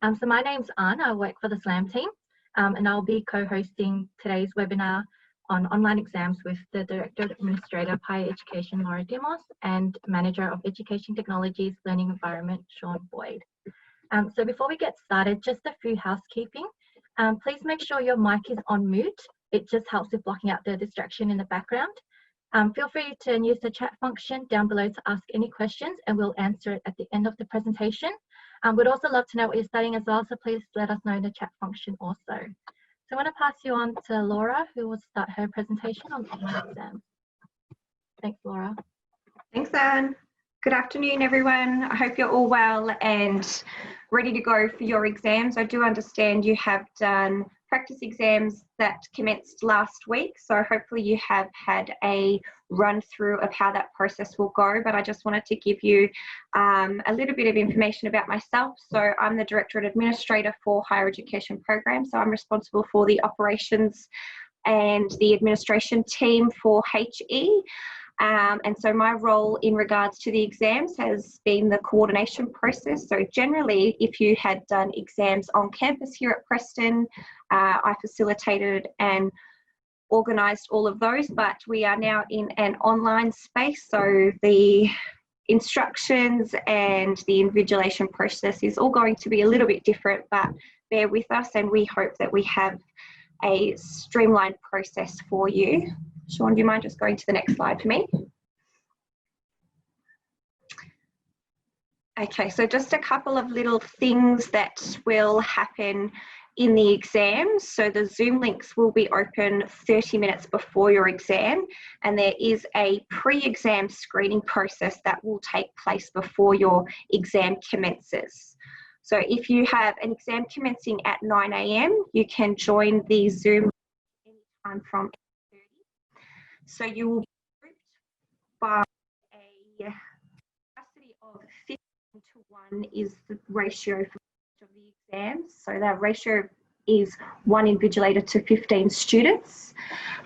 So my name's Anne, I work for the SLAM team, and I'll be co-hosting today's webinar on online exams with the Director Administrator of Higher Education, Laura Dimos, and Manager of Education Technologies Learning Environment, Shaun Boyd. So before we get started, just a few housekeeping. Please make sure your mic is on mute. It just helps with blocking out the distraction in the background. Feel free to use the chat function down below to ask any questions, and we'll answer it at the end of the presentation. We'd also love to know what you're studying as well, so please let us know in the chat function also. So I want to pass you on to Laura, who will start her presentation on online exams. Thanks, Laura. Thanks, Anne. Good afternoon, everyone. I hope you're all well and ready to go for your exams. I do understand you have done practice exams that commenced last week, so hopefully you have had a run through of how that process will go, but I just wanted to give you a little bit of information about myself. So I'm the Director and Administrator for Higher Education Programs, so I'm responsible for the operations and the administration team for HE. And so my role in regards to the exams has been the coordination process. So generally, if you had done exams on campus here at Preston, I facilitated and organised all of those, but we are now in an online space. So the instructions and the invigilation process is all going to be a little bit different, but bear with us and we hope that we have a streamlined process for you. Shaun, do you mind just going to the next slide for me? Okay, so just a couple of little things that will happen in the exams. So the Zoom links will be open 30 minutes before your exam, and there is a pre-exam screening process that will take place before your exam commences. So if you have an exam commencing at 9 AM, you can join the Zoom anytime from 8:30. So you will be grouped by a capacity of 15 to 1 is the ratio for each of the exams. So that ratio is 1 invigilator to 15 students.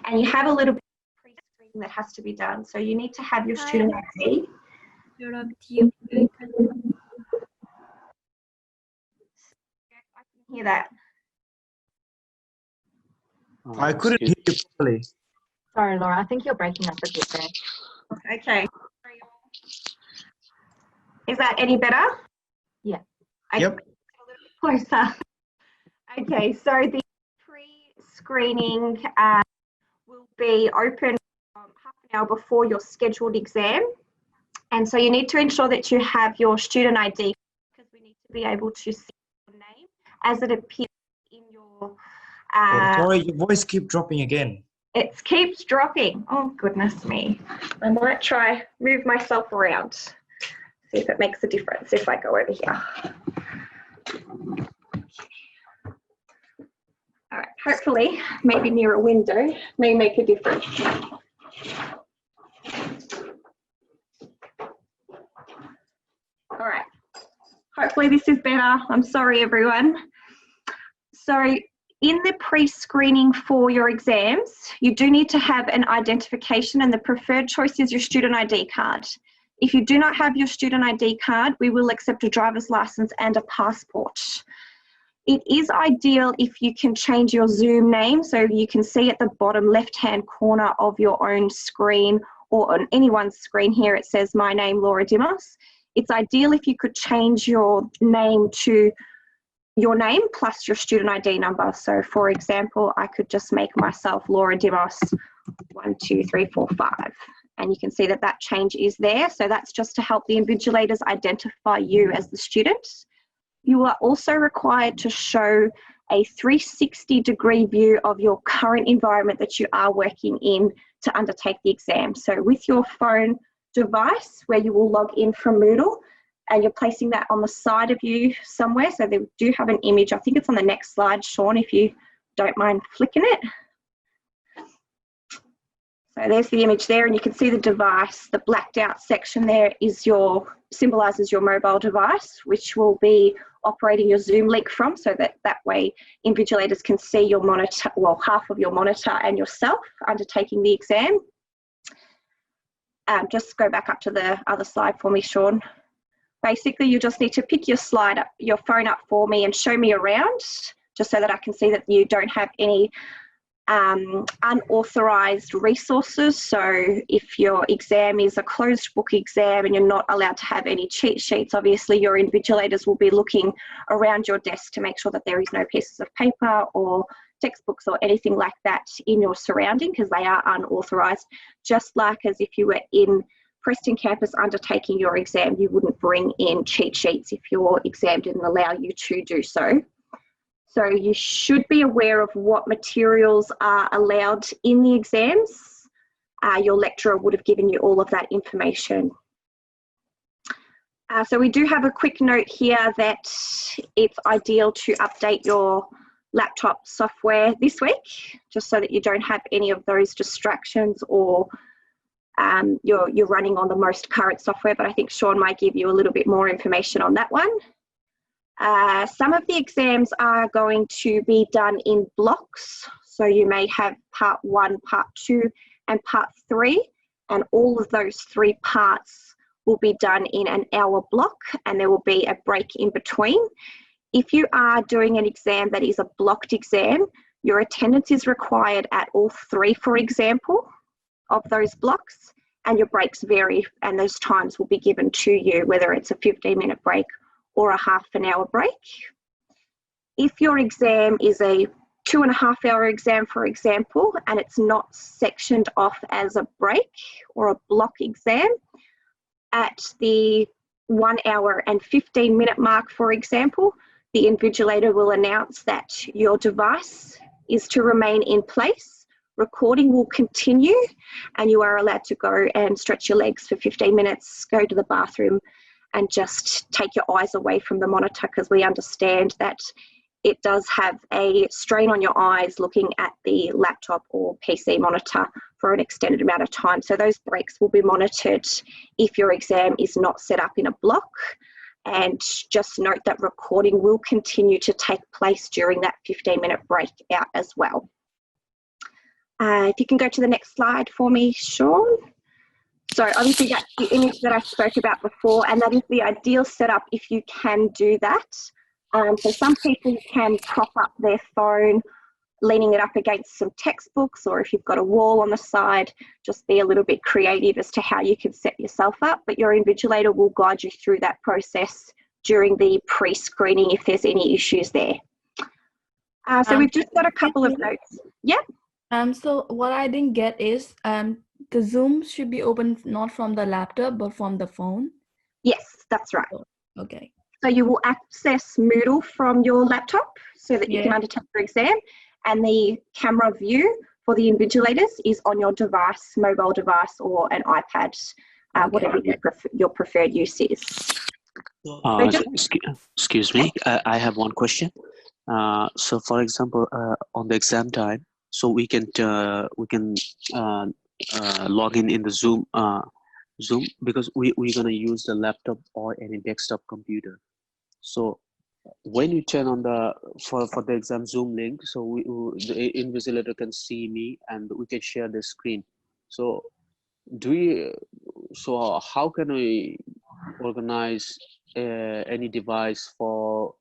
And you have a little bit of pre-screening that has to be done. So you need to have your student ID. I can hear that. I couldn't hear you properly. Sorry, Laura, I think you're breaking up a bit there. Okay. Is that any better? Yeah. Okay, Yep. a little bit closer. Okay, so the pre-screening will be open half an hour before your scheduled exam. And so you need to ensure that you have your student ID, because we need to be able to see your name as it appears in your... Sorry, your voice keeps dropping again. It keeps dropping. Oh, goodness me. I might try move myself around. See if it makes a difference if I go over here. All right, hopefully, maybe near a window may make a difference. All right, hopefully this is better. I'm sorry, everyone. So in the pre-screening for your exams, you do need to have an identification, and the preferred choice is your student ID card. If you do not have your student ID card, we will accept a driver's license and a passport. It is ideal if you can change your Zoom name, so you can see at the bottom left-hand corner of your own screen or on anyone's screen here, it says my name, Laura Dimos. It's ideal if you could change your name to your name plus your student ID number. So for example, I could just make myself Laura Dimos 1, 2, 3, 4, 5. And you can see that that change is there. So that's just to help the invigilators identify you as the student. You are also required to show a 360-degree view of your current environment that you are working in to undertake the exam. So with your phone device where you will log in from Moodle, and you're placing that on the side of you somewhere. So they do have an image. I think it's on the next slide, Shaun, if you don't mind flicking it. So there's the image there, and you can see the device. The blacked out section there is symbolises your mobile device, which will be operating your Zoom link from, so that way invigilators can see your monitor, well, half of your monitor and yourself undertaking the exam. Just go back up to the other slide for me, Shaun. Basically, you just need to pick your phone up for me and show me around, just so that I can see that you don't have any unauthorized resources. So if your exam is a closed book exam and you're not allowed to have any cheat sheets, obviously your invigilators will be looking around your desk to make sure that there is no pieces of paper or textbooks or anything like that in your surrounding, because they are unauthorized. Just like as if you were in Preston campus undertaking your exam, you wouldn't bring in cheat sheets if your exam didn't allow you to do so. So you should be aware of what materials are allowed in the exams. Your lecturer would have given you all of that information. So we do have a quick note here that it's ideal to update your laptop software this week, just so that you don't have any of those distractions, or you're running on the most current software, but I think Shaun might give you a little bit more information on that one. Some of the exams are going to be done in blocks. So you may have part 1, part 2 and part 3, and all of those 3 parts will be done in an hour block, and there will be a break in between. If you are doing an exam that is a blocked exam, your attendance is required at all 3, for example, of those blocks, and your breaks vary, and those times will be given to you, whether it's a 15-minute break or a half an hour break. If your exam is a 2.5-hour exam, for example, and it's not sectioned off as a break or a block exam, at the 1 hour and 15-minute mark, for example, the invigilator will announce that your device is to remain in place. Recording will continue, and you are allowed to go and stretch your legs for 15 minutes, go to the bathroom, and just take your eyes away from the monitor, because we understand that it does have a strain on your eyes looking at the laptop or PC monitor for an extended amount of time. So those breaks will be monitored if your exam is not set up in a block. And just note that recording will continue to take place during that 15-minute break out as well. If you can go to the next slide for me, Shaun. So obviously that's the image that I spoke about before, and that is the ideal setup if you can do that. So some people can prop up their phone, leaning it up against some textbooks, or if you've got a wall on the side, just be a little bit creative as to how you can set yourself up. But your invigilator will guide you through that process during the pre-screening if there's any issues there. So we've just got a couple of notes. Yep. So what I didn't get is the Zoom should be open not from the laptop but from the phone. Yes, that's right. Okay. So you will access Moodle from your laptop so that you can undertake your exam, and the camera view for the invigilators is on your device, mobile device or an iPad, whatever your preferred use is. Excuse me, I have one question. So for example, on the exam time, so we can log in the Zoom because we're gonna use the laptop or any desktop computer. So when you turn on the for the exam Zoom link, so the invigilator can see me and we can share the screen. So how can we organize any device for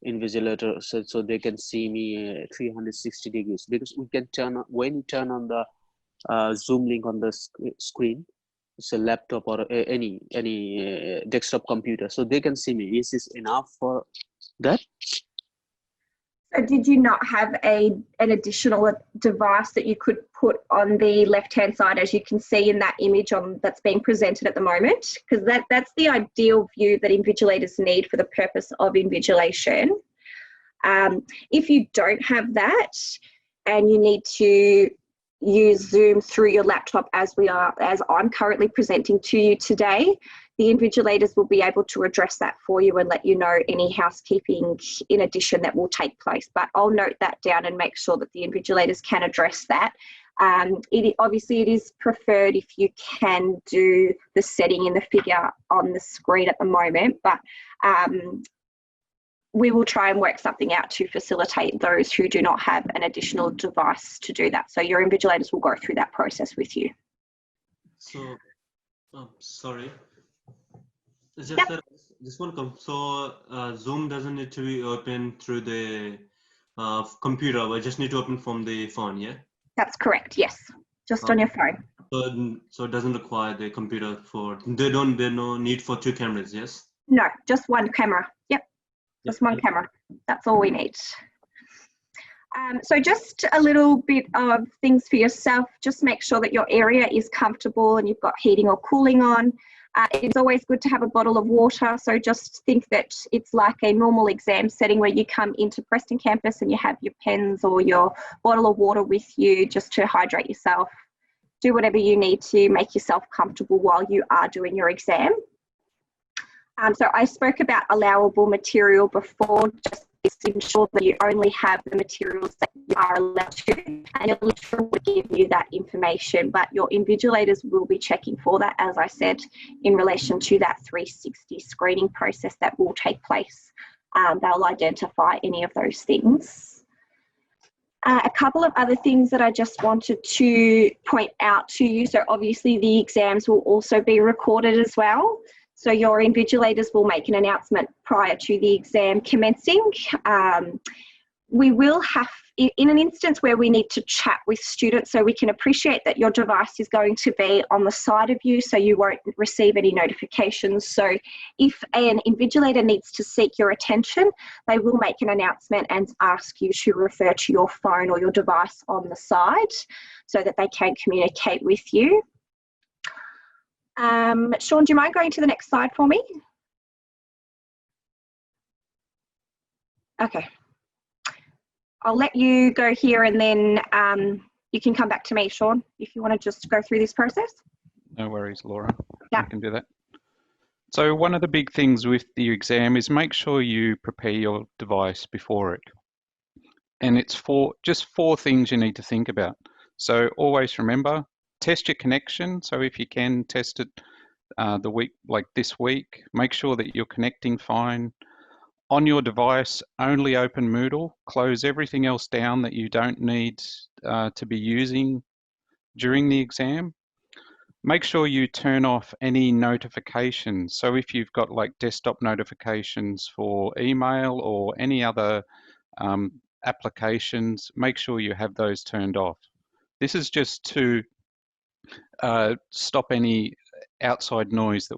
invigilator so they can see me 360 degrees? Because we can when you turn on the Zoom link on the screen, it's a laptop or any desktop computer, so they can see me. Is this enough for that? So did you not have an additional device that you could put on the left-hand side, as you can see in that image that's being presented at the moment? Because that's the ideal view that invigilators need for the purpose of invigilation. If you don't have that and you need to use Zoom through your laptop as I'm currently presenting to you today, the invigilators will be able to address that for you and let you know any housekeeping in addition that will take place. But I'll note that down and make sure that the invigilators can address that. Obviously, it is preferred if you can do the setting in the figure on the screen at the moment, but we will try and work something out to facilitate those who do not have an additional device to do that. So your invigilators will go through that process with you. So, sorry. Just Yep. that this one comes. So Zoom doesn't need to be open through the computer. I just need to open from the phone. Yeah. That's correct. Yes, just on your phone. So it doesn't require the computer for. There's no need for 2 cameras. Yes. No, just one camera. Yep, just one Yep. camera. That's all we need. So just a little bit of things for yourself. Just make sure that your area is comfortable and you've got heating or cooling on. It's always good to have a bottle of water. So just think that it's like a normal exam setting where you come into Preston campus and you have your pens or your bottle of water with you just to hydrate yourself. Do whatever you need to make yourself comfortable while you are doing your exam. So I spoke about allowable material before, just to ensure that you only have the materials that you are allowed to, and your lecturer will give you that information, but your invigilators will be checking for that, as I said, in relation to that 360 screening process that will take place. They'll identify any of those things. A couple of other things that I just wanted to point out to you. So obviously the exams will also be recorded as well. So your invigilators will make an announcement prior to the exam commencing. We will have, in an instance where we need to chat with students, so we can appreciate that your device is going to be on the side of you, so you won't receive any notifications. So if an invigilator needs to seek your attention, they will make an announcement and ask you to refer to your phone or your device on the side so that they can communicate with you. Shaun, do you mind going to the next slide for me? Okay. I'll let you go here and then you can come back to me, Shaun, if you want to just go through this process. No worries, Laura. Yeah. I can do that. So one of the big things with the exam is make sure you prepare your device before it. And it's just four things you need to think about. So always remember, test your connection. So if you can test it the week, like this week, make sure that you're connecting fine. On your device, only open Moodle, close everything else down that you don't need to be using during the exam. Make sure you turn off any notifications. So if you've got like desktop notifications for email or any other applications, make sure you have those turned off. This is just to stop any outside noise that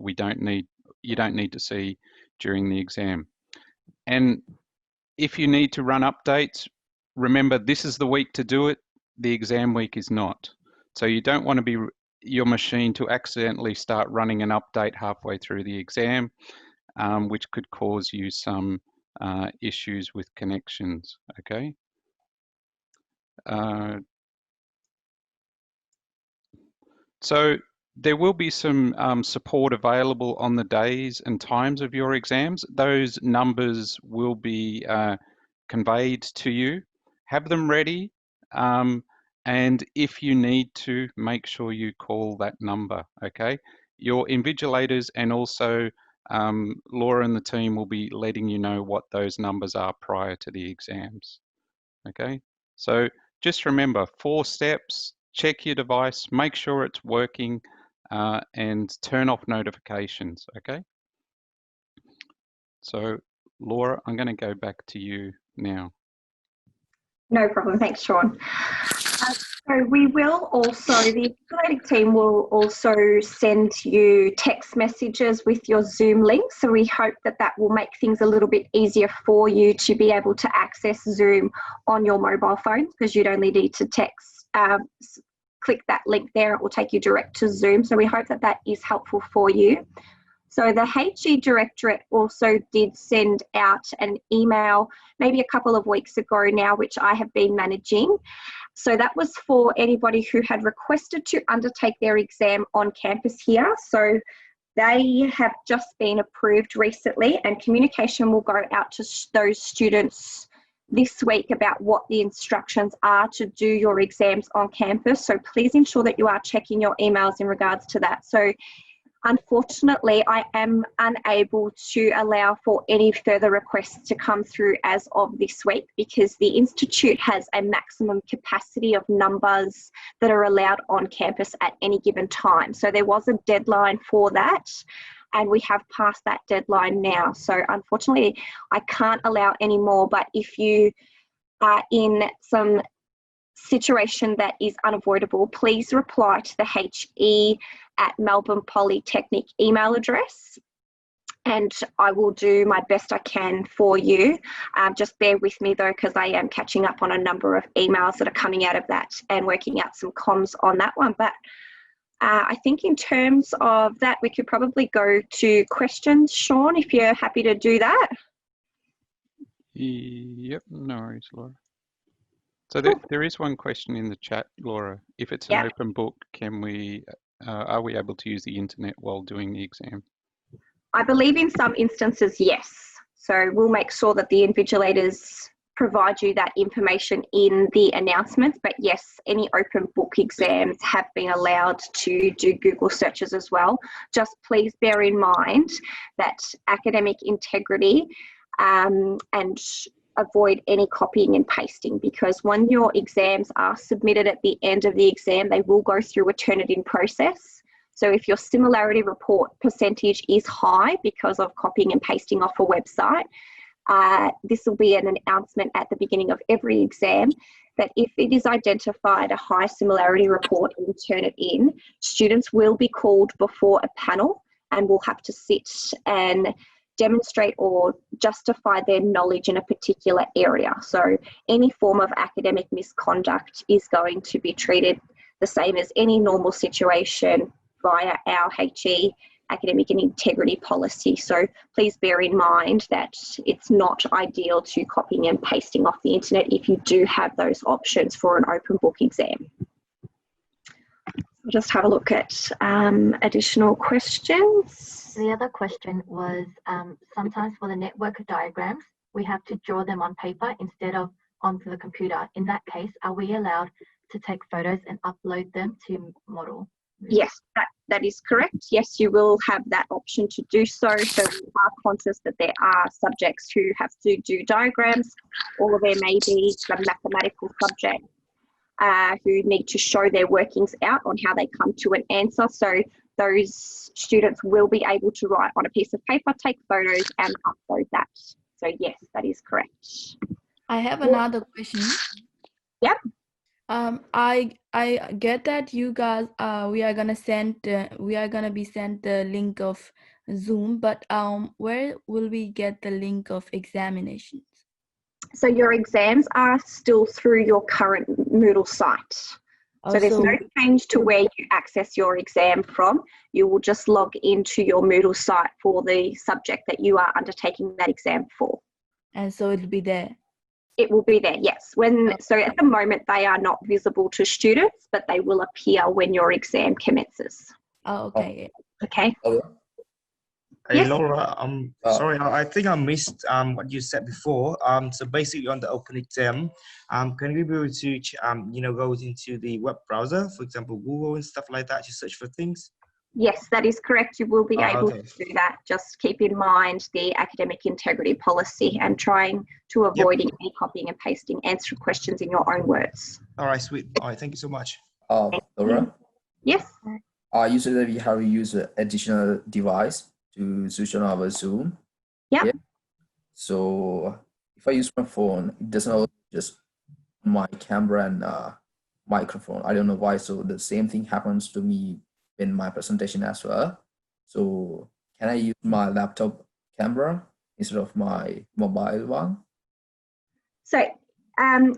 you don't need to see during the exam. And if you need to run updates, remember this is the week to do it. The exam week is not. So you don't want to be your machine to accidentally start running an update halfway through the exam, which could cause you some issues with connections, okay? So there will be some support available on the days and times of your exams. Those numbers will be conveyed to you. Have them ready, and if you need to, make sure you call that number, okay? Your invigilators and also Laura and the team will be letting you know what those numbers are prior to the exams, okay? So just remember 4 steps. Check your device, make sure it's working, and turn off notifications, okay? So Laura, I'm going to go back to you now. No problem, thanks, Shaun. So we will also, the invigilating team will also send you text messages with your Zoom link. So we hope that that will make things a little bit easier for you to be able to access Zoom on your mobile phone, because you'd only need to text, click that link there, it will take you direct to Zoom. So we hope that that is helpful for you. So the HE Directorate also did send out an email maybe a couple of weeks ago now, which I have been managing. So that was for anybody who had requested to undertake their exam on campus here. So they have just been approved recently, and communication will go out to those students this week about what the instructions are to do your exams on campus. So please ensure that you are checking your emails in regards to that. So unfortunately, I am unable to allow for any further requests to come through as of this week, because the Institute has a maximum capacity of numbers that are allowed on campus at any given time. So there was a deadline for that. and we have passed that deadline now. So unfortunately, I can't allow any more, but if you are in some situation that is unavoidable, please reply to the HE at Melbourne Polytechnic email address, and I will do my best I can for you. Just bear with me though, because I am catching up on a number of emails that are coming out of that and working out some comms on that one. But I think in terms of that, we could probably go to questions, Shaun, if you're happy to do that. Yep, no worries, Laura. So Cool. there is one question in the chat, Laura. If it's an open book, can we, are we able to use the internet while doing the exam? I believe in some instances, yes. So we'll make sure that the invigilators provide you that information in the announcements, but yes, any open book exams have been allowed to do Google searches as well. Just please bear in mind that academic integrity and avoid any copying and pasting, because when your exams are submitted at the end of the exam, they will go through a Turnitin process. So if your similarity report percentage is high because of copying and pasting off a website, this will be an announcement at the beginning of every exam that if it is identified a high similarity report and turn it in, students will be called before a panel and will have to sit and demonstrate or justify their knowledge in a particular area. So any form of academic misconduct is going to be treated the same as any normal situation via our HE academic and integrity policy. So please bear in mind that it's not ideal to copying and pasting off the internet if you do have those options for an open book exam. We'll just have a look at additional questions. The other question was sometimes for the network diagrams, we have to draw them on paper instead of onto the computer. In that case, are we allowed to take photos and upload them to Model? Yes, that is correct. Yes, you will have that option to do so. So we are conscious that there are subjects who have to do diagrams, or there may be some mathematical subjects who need to show their workings out on how they come to an answer. So those students will be able to write on a piece of paper, take photos and upload that. So yes, that is correct. I have another question. Yep. I get that you guys we are gonna be sent the link of Zoom, but where will we get the link of examinations? So your exams are still through your current Moodle site. So there's no change to where you access your exam from. You will just log into your Moodle site for the subject that you are undertaking that exam for. And so it'll be there. It will be there, yes. So at the moment they are not visible to students, but they will appear when your exam commences. Oh, okay. Okay. Hey, Yes. Laura, sorry, I think I missed what you said before. So basically on the open exam, can we be able to, go into the web browser, for example, Google and stuff like that, to search for things? Yes, that is correct. You will be able Okay. to do that. Just keep in mind the academic integrity policy and trying to avoid any copying and pasting, answer questions in your own words. All right, sweet. All right, thank you so much. Laura? Yes. Usually we have to use an additional device to switch on our Zoom. Yep. Yeah. So if I use my phone, it doesn't always just my camera and microphone. I don't know why. So the same thing happens to me in my presentation as well. So can I use my laptop camera instead of my mobile one? So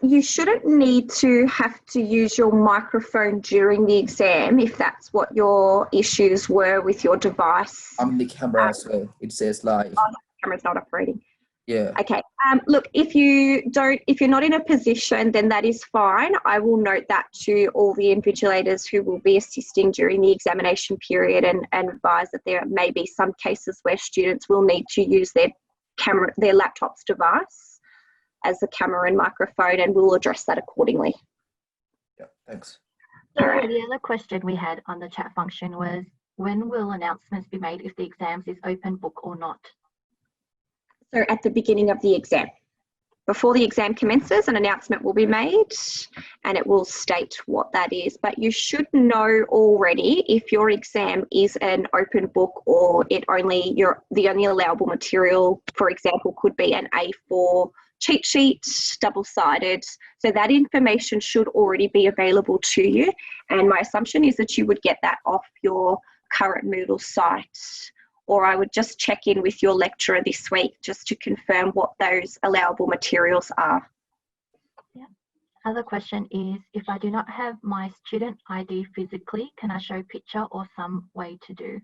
you shouldn't need to have to use your microphone during the exam if that's what your issues were with your device. The camera as well. It says like. Oh, the camera's not operating. Yeah. Okay. Look, if you're not in a position, then that is fine. I will note that to all the invigilators who will be assisting during the examination period and advise that there may be some cases where students will need to use their laptop's device as a camera and microphone, and we'll address that accordingly. Yeah, thanks. So the other question we had on the chat function was, when will announcements be made if the exams is open book or not? So at the beginning of the exam. before the exam commences, an announcement will be made and it will state what that is. But you should know already if your exam is an open book or the only allowable material, for example, could be an A4 cheat sheet, double-sided. So that information should already be available to you. And my assumption is that you would get that off your current Moodle site. Or I would just check in with your lecturer this week just to confirm what those allowable materials are. Yeah. Other question is, if I do not have my student ID physically, can I show picture or some way to do?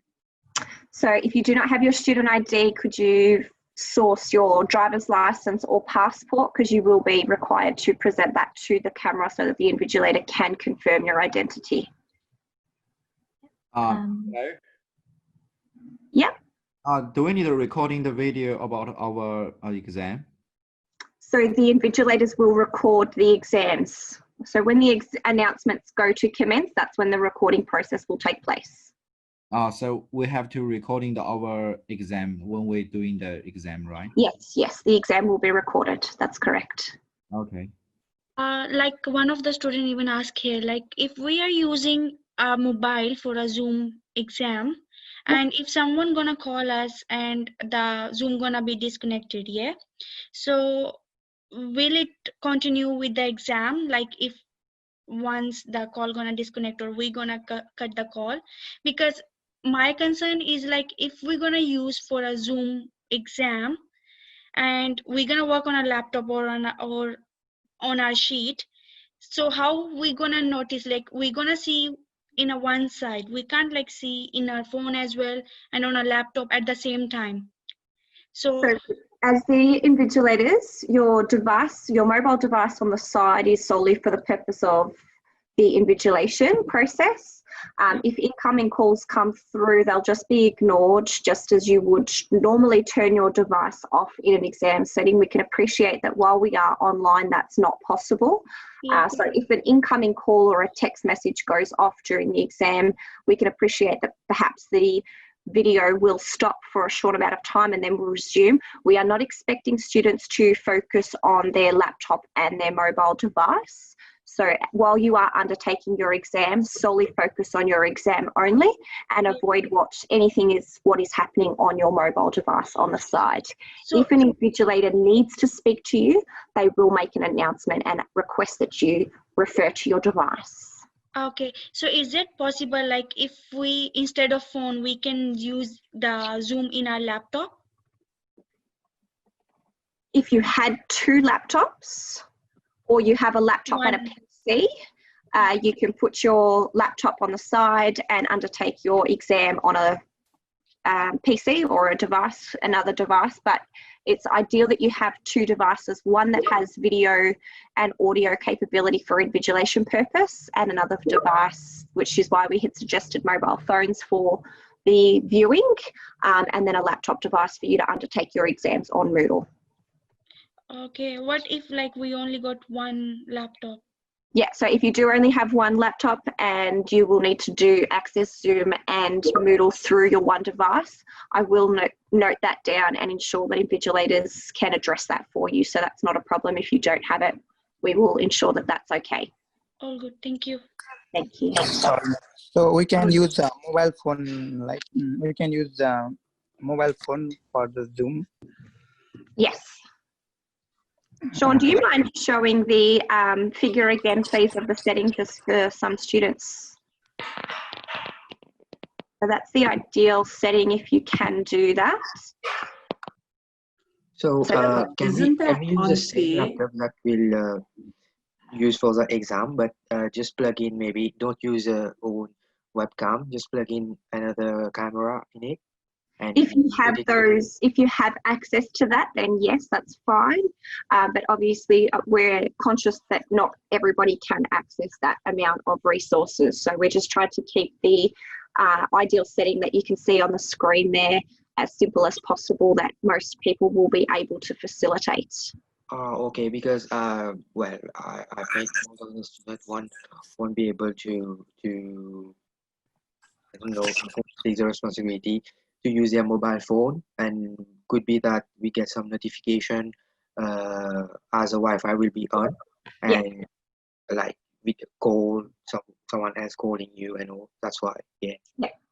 So if you do not have your student ID, could you source your driver's license or passport, because you will be required to present that to the camera so that the invigilator can confirm your identity. Hello? Yep. Do we need to recording the video about our exam? So the invigilators will record the exams. So when the announcements go to commence, that's when the recording process will take place. So we have to recording our exam when we're doing the exam, right? Yes, the exam will be recorded. That's correct. Okay. Like one of the students even asked here, like if we are using a mobile for a Zoom exam, and if someone gonna call us and the Zoom gonna be disconnected, yeah? So will it continue with the exam? Like if once the call gonna disconnect, or we gonna cut the call? Because my concern is like if we're gonna use for a Zoom exam and we're gonna work on a laptop or on our sheet, so how we gonna notice, like we're gonna see in a one side, we can't like see in our phone as well and on a laptop at the same time. So as the invigilators, your device, your mobile device on the side is solely for the purpose of the invigilation process. If incoming calls come through, they'll just be ignored, just as you would normally turn your device off in an exam setting. We can appreciate that while we are online, that's not possible. So if an incoming call or a text message goes off during the exam, we can appreciate that perhaps the video will stop for a short amount of time and then we'll resume. We are not expecting students to focus on their laptop and their mobile device. So while you are undertaking your exam, solely focus on your exam only and avoid what is happening on your mobile device on the side. So if an invigilator needs to speak to you, they will make an announcement and request that you refer to your device. Okay, so is it possible, like if we, instead of phone, we can use the Zoom in our laptop? If you had two laptops, or you have a laptop and a PC, you can put your laptop on the side and undertake your exam on a PC or a device, another device, but it's ideal that you have two devices, one that has video and audio capability for invigilation purpose and another device, which is why we had suggested mobile phones for the viewing, and then a laptop device for you to undertake your exams on Moodle. Okay, what if like we only got one laptop? Yeah, so if you do only have one laptop and you will need to do access Zoom and Moodle through your one device, I will note that down and ensure that invigilators can address that for you. So that's not a problem if you don't have it. We will ensure that that's okay. All good, thank you. Thank you. So we can use a mobile phone, like we can use a mobile phone for the Zoom? Yes. Shaun, do you mind showing the figure again, please, of the setting just for some students? So that's the ideal setting if you can do that. So can we use the same laptop that we'll use for the exam, but just plug in, maybe don't use a own webcam, just plug in another camera in it? And if you have access to that, then yes, that's fine. But obviously we're conscious that not everybody can access that amount of resources. So we're just trying to keep the ideal setting that you can see on the screen there as simple as possible, that most people will be able to facilitate. Okay, because well, I think most of the students won't be able to I don't know, take the responsibility to use their mobile phone, and could be that we get some notification as a Wi-Fi will be on, and like with call, someone else calling you and all. That's why, yeah.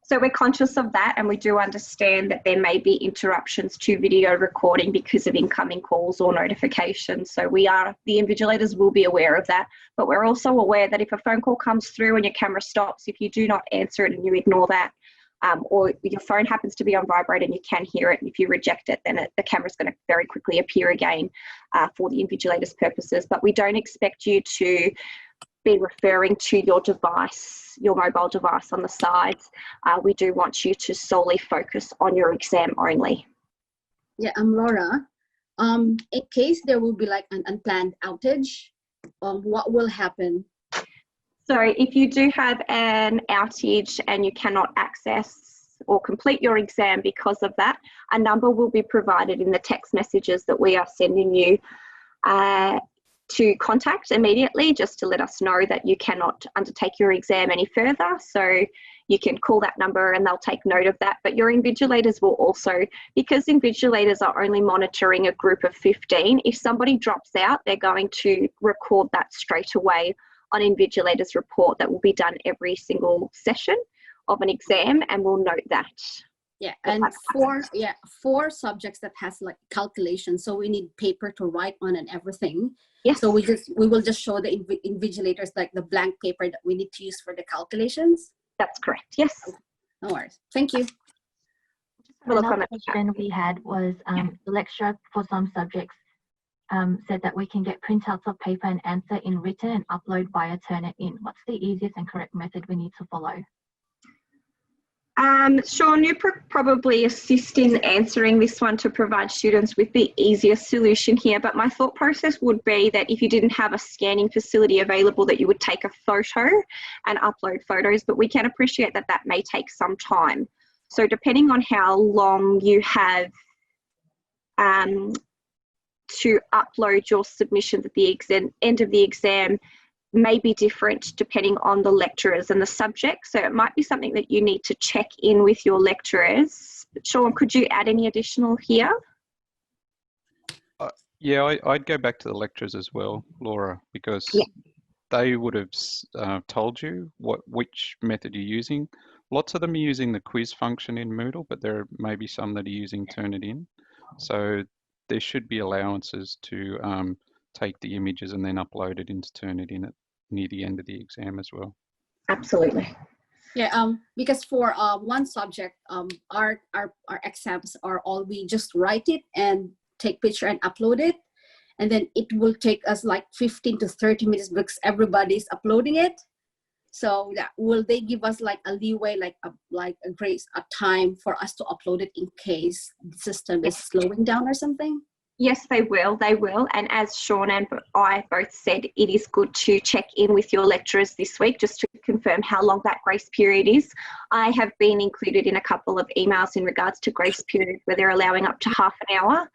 So we're conscious of that, and we do understand that there may be interruptions to video recording because of incoming calls or notifications. So the invigilators will be aware of that, but we're also aware that if a phone call comes through and your camera stops, if you do not answer it and you ignore that, or your phone happens to be on vibrate and you can hear it, and if you reject it, then the camera's going to very quickly appear again for the invigilators' purposes. But we don't expect you to be referring to your device, your mobile device on the sides. We do want you to solely focus on your exam only. Yeah, I'm Laura. In case there will be like an unplanned outage, what will happen? So if you do have an outage and you cannot access or complete your exam because of that, a number will be provided in the text messages that we are sending you to contact immediately, just to let us know that you cannot undertake your exam any further. So you can call that number and they'll take note of that. But your invigilators will also, because invigilators are only monitoring a group of 15, if somebody drops out, they're going to record that straight away on invigilators report that will be done every single session of an exam, and we'll note that. Yeah, and four subjects that has like calculation, so we need paper to write on and everything. Yes. So we will just show the invigilators like the blank paper that we need to use for the calculations. That's correct. Yes. No worries. Thank you. Another question we had was the lecturer for some subjects said that we can get printouts of paper and answer in written and upload via Turnitin. What's the easiest and correct method we need to follow? Shaun, you probably assist in answering this one to provide students with the easiest solution here, but my thought process would be that if you didn't have a scanning facility available, that you would take a photo and upload photos, but we can appreciate that that may take some time. So depending on how long you have to upload your submissions at the end of the exam may be different depending on the lecturers and the subject. So it might be something that you need to check in with your lecturers. Shaun, could you add any additional here? Yeah, I'd go back to the lecturers as well, Laura, because they would have told you which method you're using. Lots of them are using the quiz function in Moodle, but there may be some that are using Turnitin. So there should be allowances to take the images and then upload it into Turnitin near the end of the exam as well. Absolutely. Yeah, because for one subject, our exams are all, we just write it and take picture and upload it, and then it will take us like 15 to 30 minutes because everybody's uploading it. So will they give us like a leeway, like a grace, a time for us to upload it in case the system is slowing down or something? Yes, they will. They will. And as Shaun and I both said, it is good to check in with your lecturers this week just to confirm how long that grace period is. I have been included in a couple of emails in regards to grace period where they're allowing up to half an hour.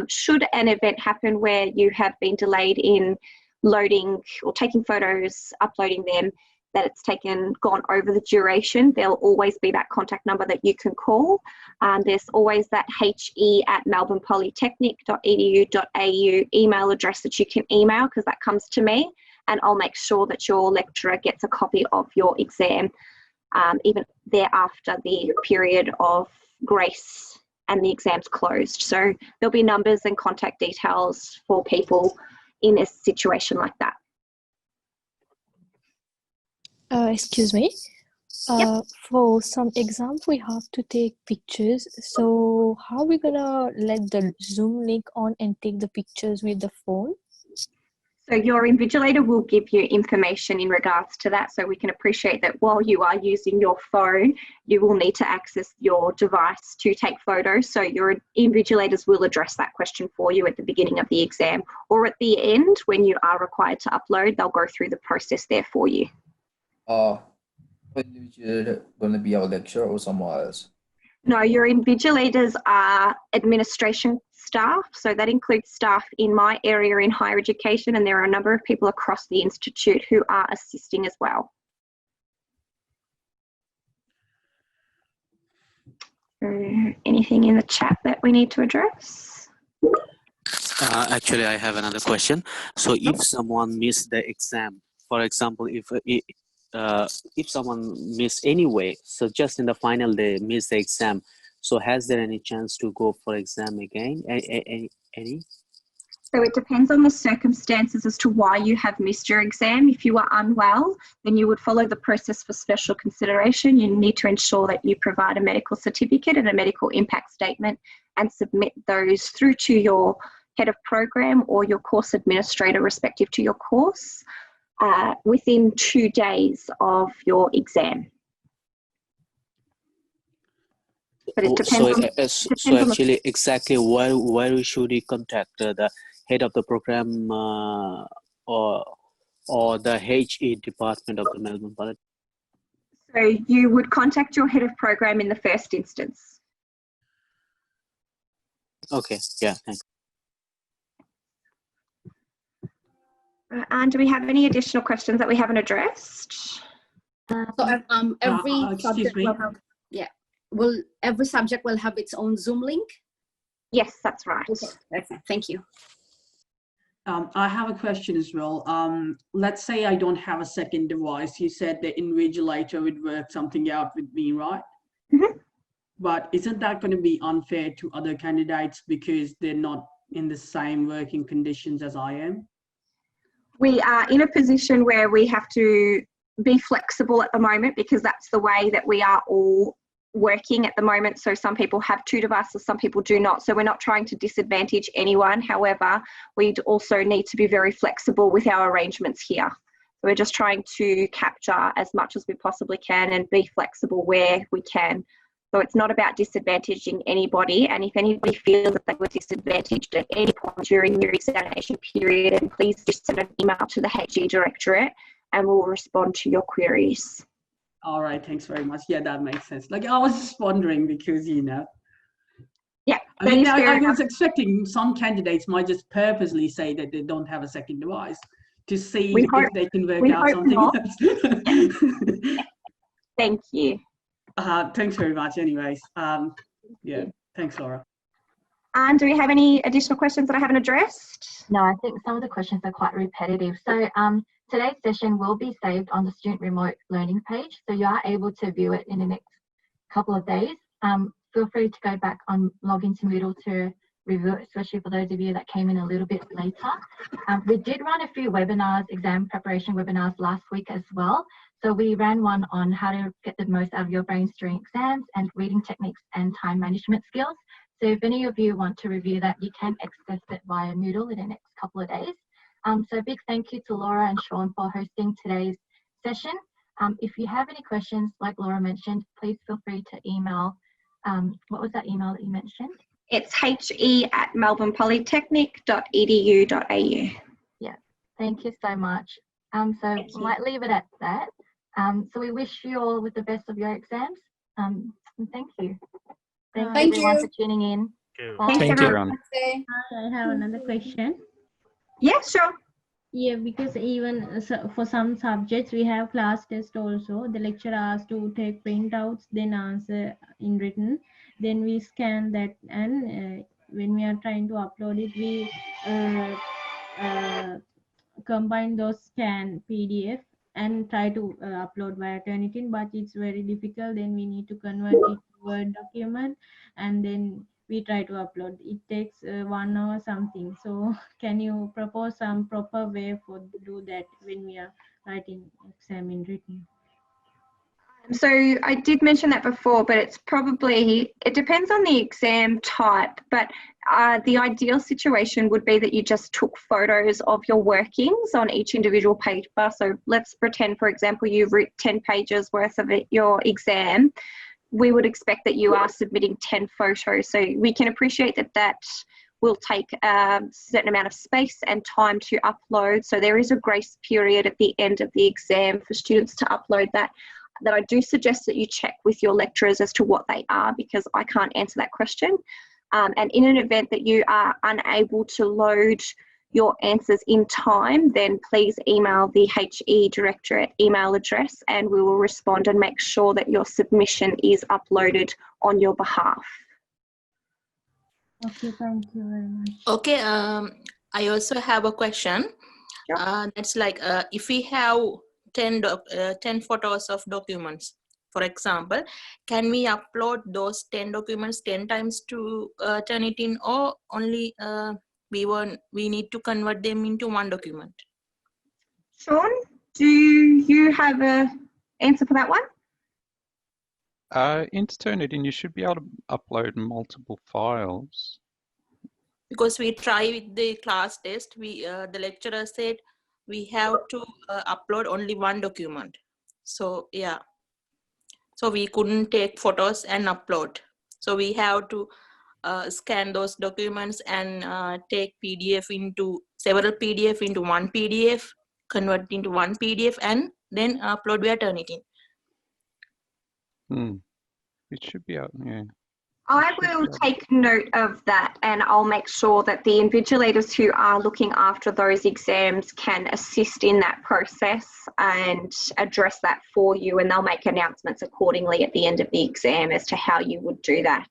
Should an event happen where you have been delayed in loading or taking photos, uploading them, that it's gone over the duration, there'll always be that contact number that you can call. There's always that he@melbournepolytechnic.edu.au email address that you can email, because that comes to me, and I'll make sure that your lecturer gets a copy of your exam even thereafter the period of grace and the exam's closed. So there'll be numbers and contact details for people in a situation like that. Excuse me. For some exams, we have to take pictures. So how are we gonna let the Zoom link on and take the pictures with the phone? So your invigilator will give you information in regards to that. So we can appreciate that while you are using your phone, you will need to access your device to take photos. So your invigilators will address that question for you at the beginning of the exam, or at the end when you are required to upload, they'll go through the process there for you. Invigilator going to be our lecturer or someone else? No, your invigilators are administration staff. So that includes staff in my area in higher education, and there are a number of people across the institute who are assisting as well. Anything in the chat that we need to address? Actually, I have another question. So if someone missed the exam, for example, if someone missed anyway, so just in the final day miss the exam, so has there any chance to go for exam again? Any? So it depends on the circumstances as to why you have missed your exam. If you are unwell, then you would follow the process for special consideration. You need to ensure that you provide a medical certificate and a medical impact statement and submit those through to your head of program or your course administrator respective to your course within 2 days of your exam. But it depends so actually, exactly where should we contact the head of the program or the HE department of the Melbourne Polytechnic? So you would contact your head of program in the first instance. Okay, yeah, thanks. And do we have any additional questions that we haven't addressed? So every subject me. will have, every subject will have its own Zoom link? Yes, that's right. Okay, thank you. I have a question as well. Let's say I don't have a second device. You said the invigilator would work something out with me, right? Mm-hmm. But isn't that going to be unfair to other candidates because they're not in the same working conditions as I am? We are in a position where we have to be flexible at the moment because that's the way that we are all working at the moment. So some people have 2 devices, some people do not. So we're not trying to disadvantage anyone. However, we also need to be very flexible with our arrangements here. So we're just trying to capture as much as we possibly can and be flexible where we can. So it's not about disadvantaging anybody. And if anybody feels that they were disadvantaged at any point during your examination period, then please just send an email to the HE Directorate and we'll respond to your queries. All right, thanks very much. Yeah, that makes sense. Like, I was just wondering because, you know. Yeah. I mean, I was expecting some candidates might just purposely say that they don't have a second device to see if they can work out something else. Thank you. Thanks very much anyways. Yeah, thanks, Laura. And do we have any additional questions that I haven't addressed? No, I think some of the questions are quite repetitive. So today's session will be saved on the student remote learning page. So you are able to view it in the next couple of days. Feel free to go back and log into Moodle to review it, especially for those of you that came in a little bit later. We did run a few webinars, exam preparation webinars last week as well. So we ran one on how to get the most out of your brains during exams and reading techniques and time management skills. So if any of you want to review that, you can access it via Moodle in the next couple of days. So a big thank you to Laura and Shaun for hosting today's session. If you have any questions, like Laura mentioned, please feel free to email. What was that email that you mentioned? It's he@melbournepolytechnic.edu.au. Yeah, thank you so much. So we might leave it at that. So we wish you all with the best of your exams. And thank you. Thank you everyone for tuning in. Thanks everyone. Hi, I have another question. Yeah, sure. Yeah, because even for some subjects we have class test also. The lecturer asks to take printouts, then answer in written. Then we scan that, and when we are trying to upload it, we combine those scan PDF and try to upload via Turnitin, but it's very difficult. Then we need to convert it to Word document, and then we try to upload. It takes 1 hour something. So can you propose some proper way for do that when we are writing exam in written? So I did mention that before, but it depends on the exam type, but the ideal situation would be that you just took photos of your workings on each individual paper. So let's pretend, for example, you've written 10 pages worth of your exam. We would expect that you are submitting 10 photos. So we can appreciate that will take a certain amount of space and time to upload. So there is a grace period at the end of the exam for students to upload that I do suggest that you check with your lecturers as to what they are, because I can't answer that question. And in an event that you are unable to load your answers in time, then please email the HE Directorate email address and we will respond and make sure that your submission is uploaded on your behalf. Okay, thank you very much. Okay, I also have a question. That's like if we have 10 photos of documents, for example, can we upload those 10 documents 10 times to turn it in, or only we need to convert them into one document? Shaun, do you have an answer for that one? Into Turnitin, you should be able to upload multiple files. Because we try with the class test, the lecturer said we have to upload only one document. So yeah, so we couldn't take photos and upload. So we have to scan those documents and take PDF into several PDF into one PDF, convert into one PDF, and then upload via Turnitin. It should be out, yeah. I will take note of that, and I'll make sure that the invigilators who are looking after those exams can assist in that process and address that for you, and they'll make announcements accordingly at the end of the exam as to how you would do that.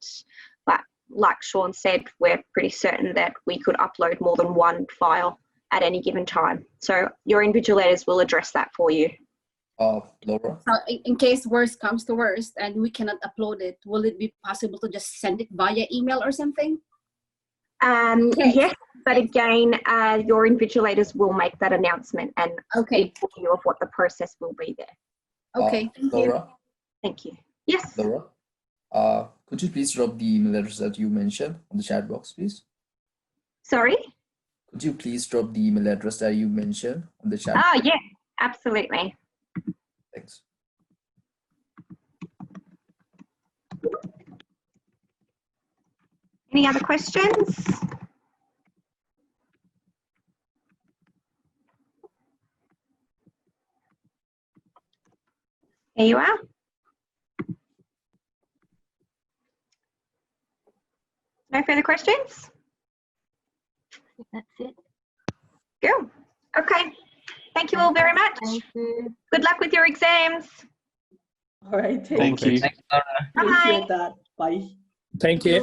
But like Shaun said, we're pretty certain that we could upload more than one file at any given time. So your invigilators will address that for you. Laura? So in case worst comes to worst and we cannot upload it, will it be possible to just send it via email or something? Yes, but again, your invigilators will make that announcement and inform you of what the process will be there. Okay, thank Laura? you. Thank you. Yes? Laura, could you please drop the email address that you mentioned on the chat box, please? Sorry? Could you please drop the email address that you mentioned on the chat? Oh, yeah, absolutely. Thanks. Any other questions? There you are. No further questions? That's it. Cool. Okay. Thank you all very much. Thank you. Good luck with your exams. All right. Thank you. Appreciate that. Bye. Thank you.